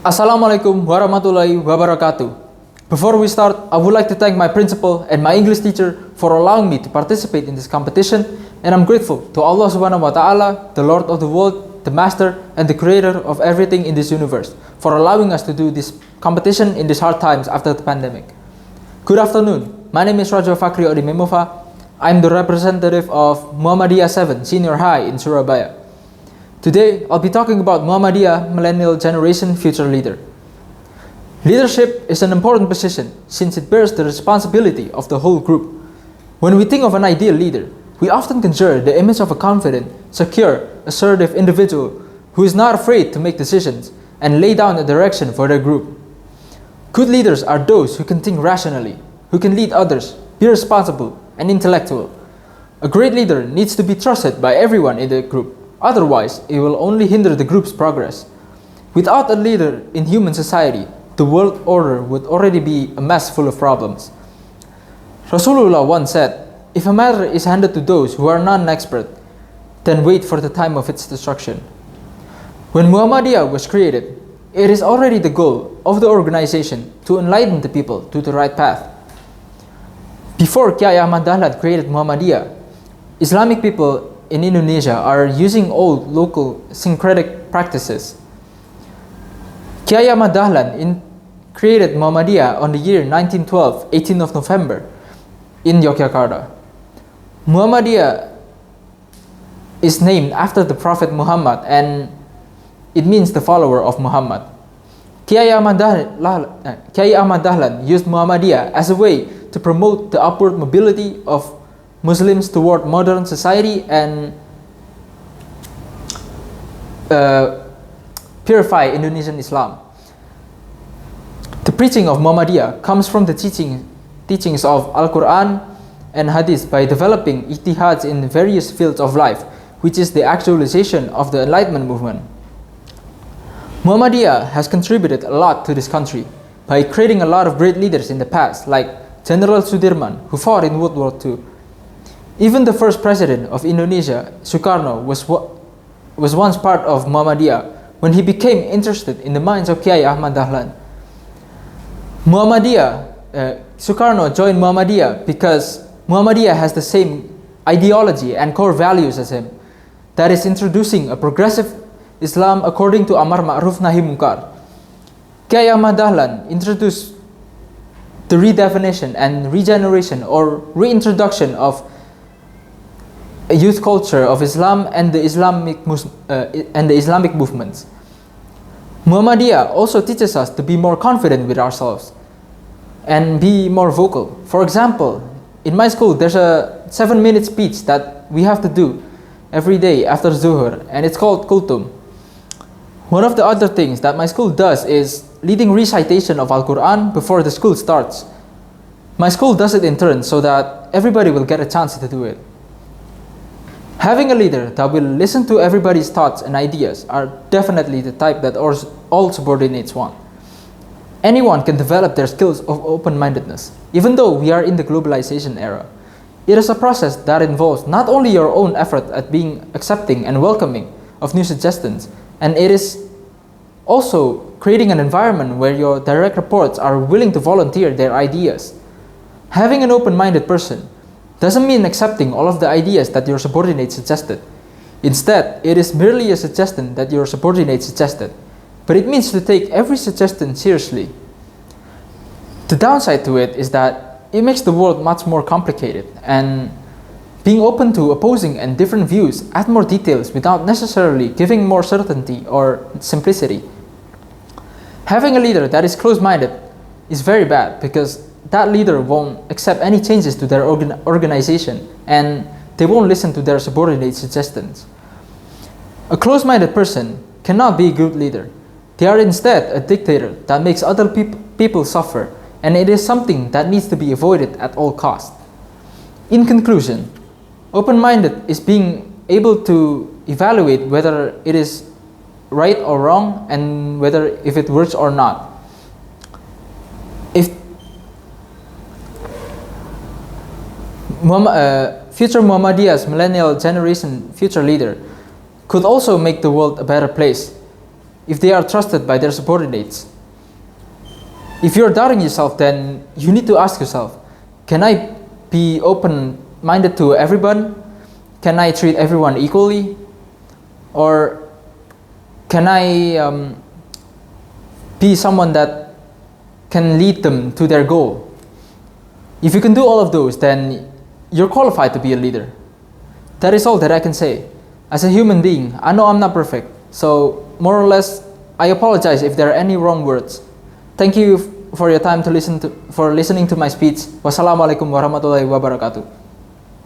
Assalamualaikum warahmatullahi wabarakatuh. Before we start, I would like to thank my principal and my English teacher for allowing me to participate in this competition, and I'm grateful to Allah subhanahu wa ta'ala, the Lord of the world, the Master and the Creator of everything in this universe, for allowing us to do this competition in these hard times after the pandemic. Good afternoon, my name is Fakhry Odimemova. I'm the representative of Muhammadiyah 7 Senior High in Surabaya. Today, I'll be talking about Muhammadiyah Millennial Generation Future Leader. Leadership is an important position since it bears the responsibility of the whole group. When we think of an ideal leader, we often conjure the image of a confident, secure, assertive individual who is not afraid to make decisions and lay down a direction for their group. Good leaders are those who can think rationally, who can lead others, be responsible, and intellectual. A great leader needs to be trusted by everyone in the group. Otherwise, it will only hinder the group's progress. Without a leader in human society, the world order would already be a mess full of problems. Rasulullah once said, "If a matter is handed to those who are non-expert, then wait for the time of its destruction." When Muhammadiyah was created, it is already the goal of the organization to enlighten the people to the right path. Before Kiai Ahmad Dahlan created Muhammadiyah, Islamic people in Indonesia are using old local syncretic practices. Kiai Ahmad Dahlan created Muhammadiyah on the year 1912, 18th of November, in Yogyakarta. Muhammadiyah is named after the Prophet Muhammad and it means the follower of Muhammad. Kiai Ahmad Dahlan used Muhammadiyah as a way to promote the upward mobility of Muslims toward modern society and purify Indonesian Islam. The preaching of Muhammadiyah comes from the teachings of Al-Quran and Hadith by developing ijtihads in various fields of life, which is the actualization of the Enlightenment movement. Muhammadiyah has contributed a lot to this country by creating a lot of great leaders in the past, like General Sudirman, who fought in World War II. Even the first president of Indonesia, Sukarno, was once part of Muhammadiyah when he became interested in the minds of Kiai Ahmad Dahlan. Sukarno joined Muhammadiyah because Muhammadiyah has the same ideology and core values as him, that is introducing a progressive Islam according to Amar Ma'ruf Nahi Munkar. Kiai Ahmad Dahlan introduced the redefinition and regeneration or reintroduction of a youth culture of Islam and the Islamic movements. Muhammadiyah also teaches us to be more confident with ourselves and be more vocal. For example, in my school there's a 7-minute speech that we have to do every day after Zuhur, and it's called Kultum. One of the other things that my school does is leading recitation of Al-Quran before the school starts. My school does it in turn so that everybody will get a chance to do it. Having a leader that will listen to everybody's thoughts and ideas are definitely the type that all subordinates want. Anyone can develop their skills of open-mindedness, even though we are in the globalization era. It is a process that involves not only your own effort at being accepting and welcoming of new suggestions, and it is also creating an environment where your direct reports are willing to volunteer their ideas. Having an open-minded person doesn't mean accepting all of the ideas that your subordinate suggested. Instead, it is merely a suggestion that your subordinate suggested, but it means to take every suggestion seriously. The downside to it is that it makes the world much more complicated, and being open to opposing and different views add more details without necessarily giving more certainty or simplicity. Having a leader that is close-minded is very bad because that leader won't accept any changes to their organization and they won't listen to their subordinate suggestions. A close-minded person cannot be a good leader. They are instead a dictator that makes other people suffer, and it is something that needs to be avoided at all costs. In conclusion, open-minded is being able to evaluate whether it is right or wrong and if it works or not. Future Muhammadiyah's millennial generation future leader could also make the world a better place if they are trusted by their subordinates. If you're doubting yourself, then you need to ask yourself, can I be open-minded to everyone? Can I treat everyone equally? Or can I be someone that can lead them to their goal? If you can do all of those, then you're qualified to be a leader. That is all that I can say. As a human being, I know I'm not perfect, so more or less, I apologize if there are any wrong words. Thank you for your time for listening to my speech. Wassalamualaikum warahmatullahi wabarakatuh.